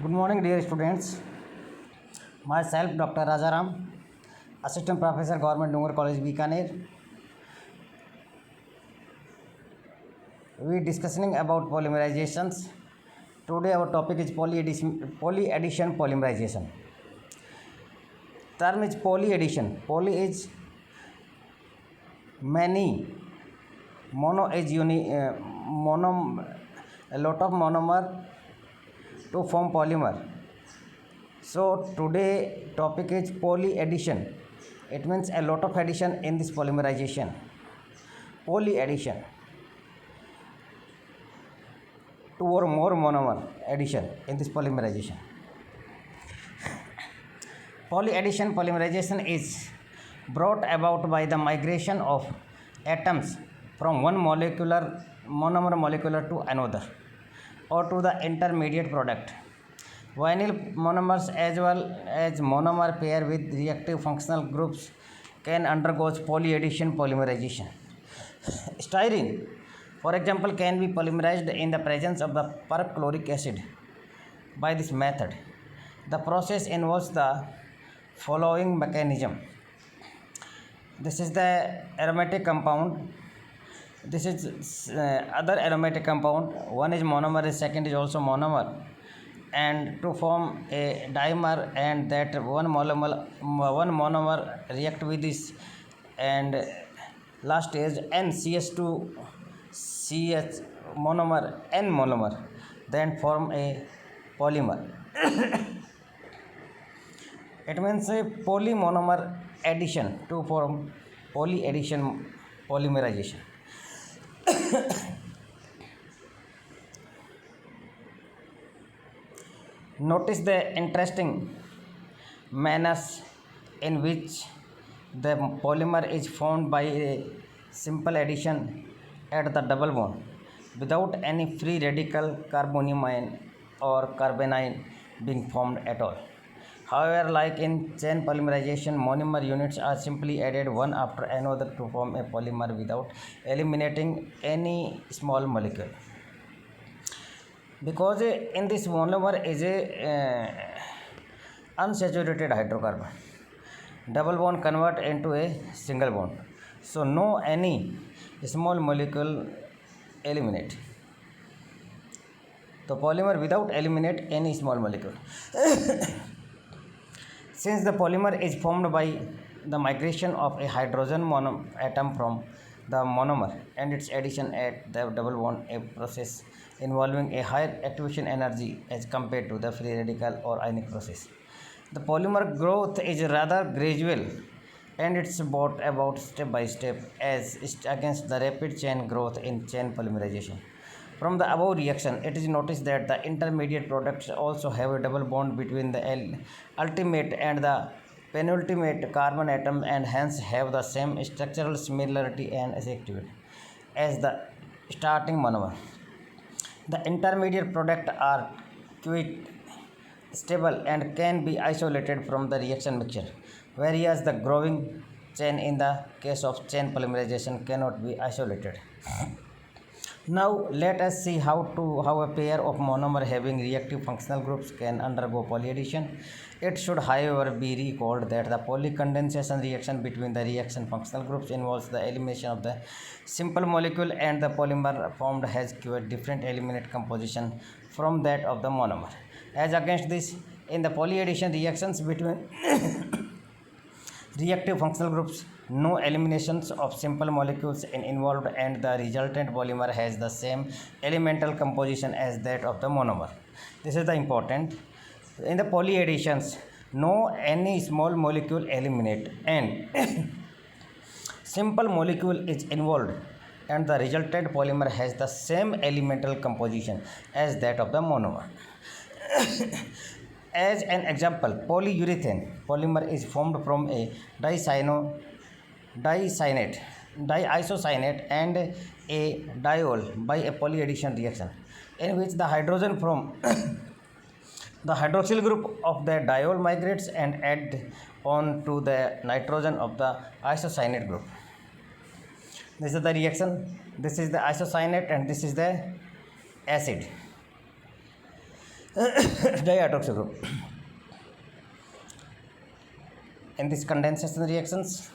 Good morning, dear students. Myself, Dr. Rajaram, Assistant Professor, Government Dungar College, Bikaner. We discussing about polymerizations. Today, our topic is polyaddition polymerization. Term is polyaddition. Poly is many. Mono is a lot of monomer to form polymer. So today topic is polyaddition. It means a lot of addition in this polymerization. Polyaddition. Two or more monomer addition in this polymerization. Polyaddition polymerization is brought about by the migration of atoms from one monomer molecular to another or to the intermediate product. Vinyl monomers as well as monomer pair with reactive functional groups can undergo polyaddition polymerization. Styrene, for example, can be polymerized in the presence of the perchloric acid. By this method, the process involves the following mechanism. This is the aromatic compound. This is other aromatic compound. One is monomer, second is also monomer, and to form a dimer, and that one monomer react with this, and last is NCH2 CH monomer N monomer, then form a polymer. It means a polymonomer addition to form polyaddition polymerization. Notice the interesting manners in which the polymer is formed by a simple addition at the double bond without any free radical carbonyl or carbonyl being formed at all. However, like in chain polymerization, monomer units are simply added one after another to form a polymer without eliminating any small molecule. Because in this monomer is a unsaturated hydrocarbon, double bond convert into a single bond, so no any small molecule eliminate. The polymer without eliminate any small molecule. Since the polymer is formed by the migration of a hydrogen atom from the monomer and its addition at the double bond, a process involving a higher activation energy as compared to the free radical or ionic process. The polymer growth is rather gradual and it's brought about step by step as against the rapid chain growth in chain polymerization. From the above reaction, it is noticed that the intermediate products also have a double bond between the ultimate and the penultimate carbon atom and hence have the same structural similarity and activity as the starting monomer. The intermediate products are quite stable and can be isolated from the reaction mixture, whereas the growing chain in the case of chain polymerization cannot be isolated. Now let us see how a pair of monomer having reactive functional groups can undergo polyaddition. It should however be recalled that the polycondensation reaction between the reaction functional groups involves the elimination of the simple molecule and the polymer formed has quite different eliminate composition from that of the monomer. As against this, in the polyaddition reactions between reactive functional groups, no eliminations of simple molecules are involved and the resultant polymer has the same elemental composition as that of the monomer. This is the important. In the polyadditions, no any small molecule eliminate and simple molecule is involved and the resultant polymer has the same elemental composition as that of the monomer. As an example, polyurethane polymer is formed from a diisocyanate and a diol by a polyaddition reaction in which the hydrogen from the hydroxyl group of the diol migrates and add on to the nitrogen of the isocyanate group. This is the reaction. This is the isocyanate and this is the acid. Dihydroxy group. In these condensation reactions,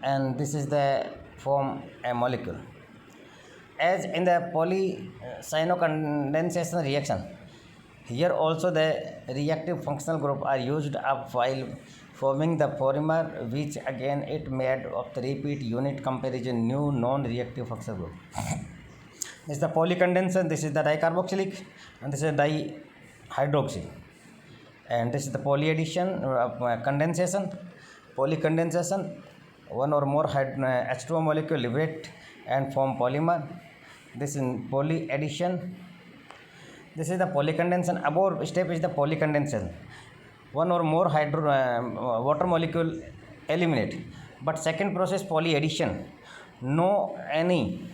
and this is the form a molecule. As in the polycyanocondensation reaction, here also the reactive functional group are used up while forming the polymer, which again it made of the repeat unit comparison new non-reactive functional group. This is the polycondensation, this is the dicarboxylic, and this is dihydroxy. And this is the polyaddition, condensation, polycondensation. One or more H2O molecule liberate and form polymer. This is polyaddition. This is the polycondensation. Above step is the polycondensation. One or more water molecule eliminate. But second process polyaddition. No any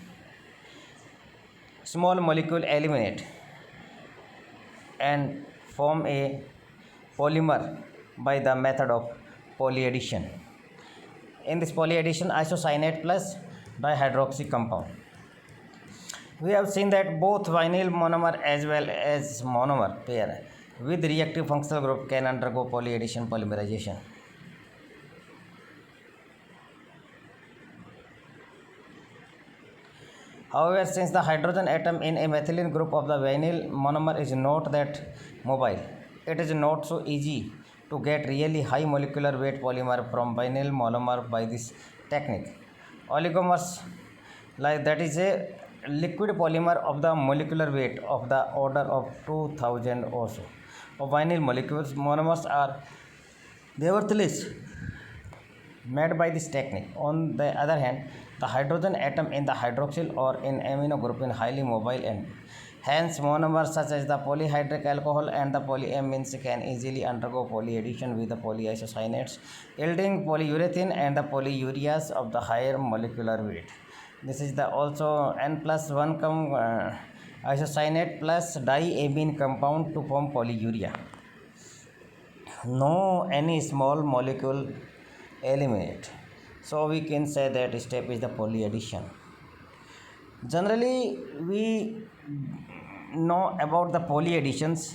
small molecule eliminate and form a polymer by the method of polyaddition. In this polyaddition, isocyanate plus dihydroxy compound. We have seen that both vinyl monomer as well as monomer pair with reactive functional group can undergo polyaddition polymerization. However, since the hydrogen atom in a methylene group of the vinyl monomer is not that mobile, it is not so easy to get really high molecular weight polymer from vinyl monomer by this technique. Oligomers, like that is a liquid polymer of the molecular weight of the order of 2000 or so of vinyl molecules. Monomers are nevertheless made by this technique. On the other hand, the hydrogen atom in the hydroxyl or in amino group is highly mobile, and hence monomers such as the polyhydric alcohol and the polyamines can easily undergo polyaddition with the polyisocyanates, yielding polyurethane and the polyureas of the higher molecular weight. This is the also N plus 1 isocyanate plus diamine compound to form polyurea. No any small molecule eliminate. So we can say that step is the polyaddition. Generally, we know about the polyadditions.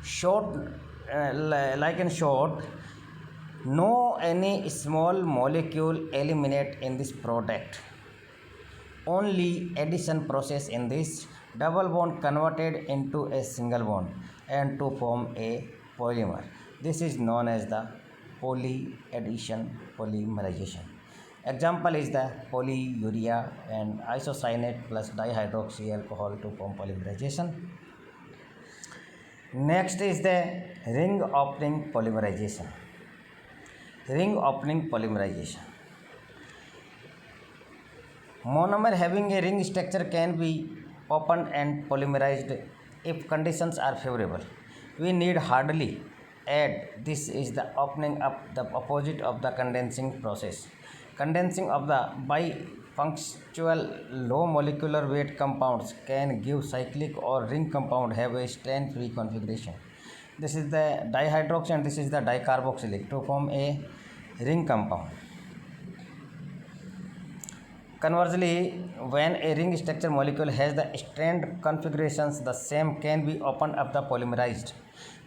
Short, like in short, no any small molecule eliminate in this product. Only addition process in this double bond converted into a single bond and to form a polymer. This is known as the polyaddition polymerization. Example is the polyurea and isocyanate plus dihydroxy alcohol to form polymerization. Next is the ring opening polymerization. Ring opening polymerization. Monomer having a ring structure can be opened and polymerized if conditions are favorable. We need hardly add this is the opening up, the opposite of the condensing process. Condensing of the bifunctional low molecular weight compounds can give cyclic or ring compound have a strain free configuration. This is the dihydroxy and this is the dicarboxylic to form a ring compound. Conversely, when a ring structure molecule has the strained configurations, the same can be opened up the polymerized.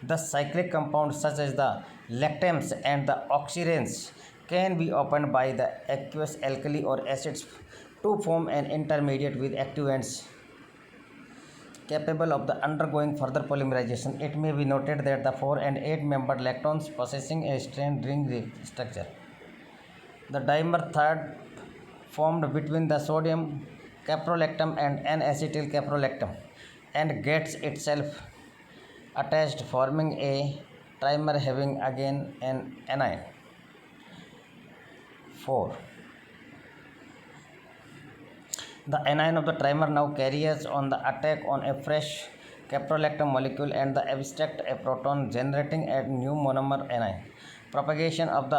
The cyclic compounds such as the lactams and the oxiranes can be opened by the aqueous alkali or acids to form an intermediate with activants capable of the undergoing further polymerization. It may be noted that the 4 and 8 membered lactones possessing a strained ring structure. The dimer third formed between the sodium caprolactam and N-acetyl caprolactam and gets itself attached, forming a trimer having again an anion 4. The anion of the trimer now carries on the attack on a fresh caprolactam molecule and the abstract a proton, generating a new monomer anion. Propagation of the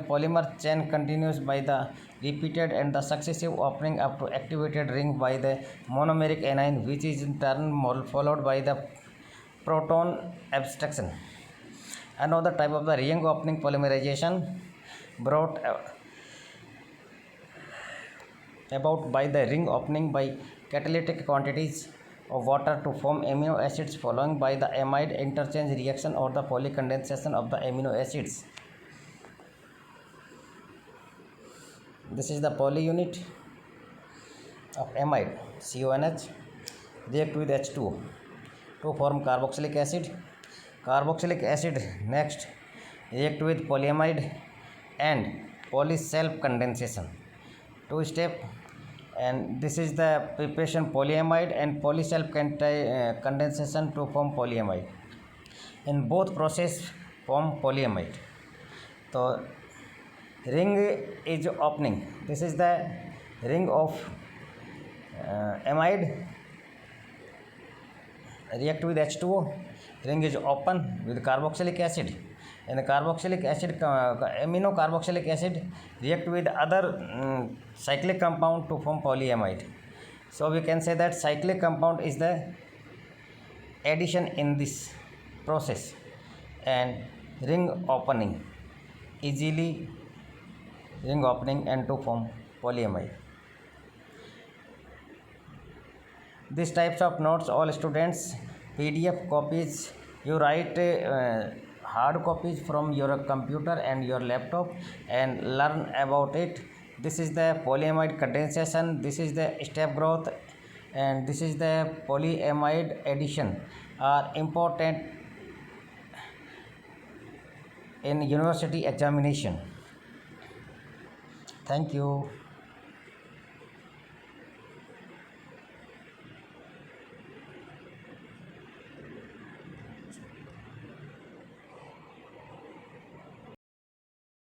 polymer chain continues by the repeated and the successive opening up to activated ring by the monomeric anion, which is in turn followed by the proton abstraction. Another type of the ring opening polymerization brought about by the ring opening by catalytic quantities of water to form amino acids following by the amide interchange reaction or the polycondensation of the amino acids. This is the poly unit of amide CONH react with H2O to form carboxylic acid. Carboxylic acid next react with polyamide and poly self condensation. Two step, and this is the preparation polyamide and poly self condensation to form polyamide. In both process form polyamide. So ring is opening. This is the ring of amide react with H2O. Ring is open with carboxylic acid, and the carboxylic acid amino carboxylic acid react with other cyclic compound to form polyamide. So we can say that cyclic compound is the addition in this process, and ring opening easily ring opening and to form polyamide. These types of notes all students, PDF copies you write hard copies from your computer and your laptop and learn about it. This is the polyamide condensation, this is the step growth, and this is the polyamide addition are important in university examination. Thank you.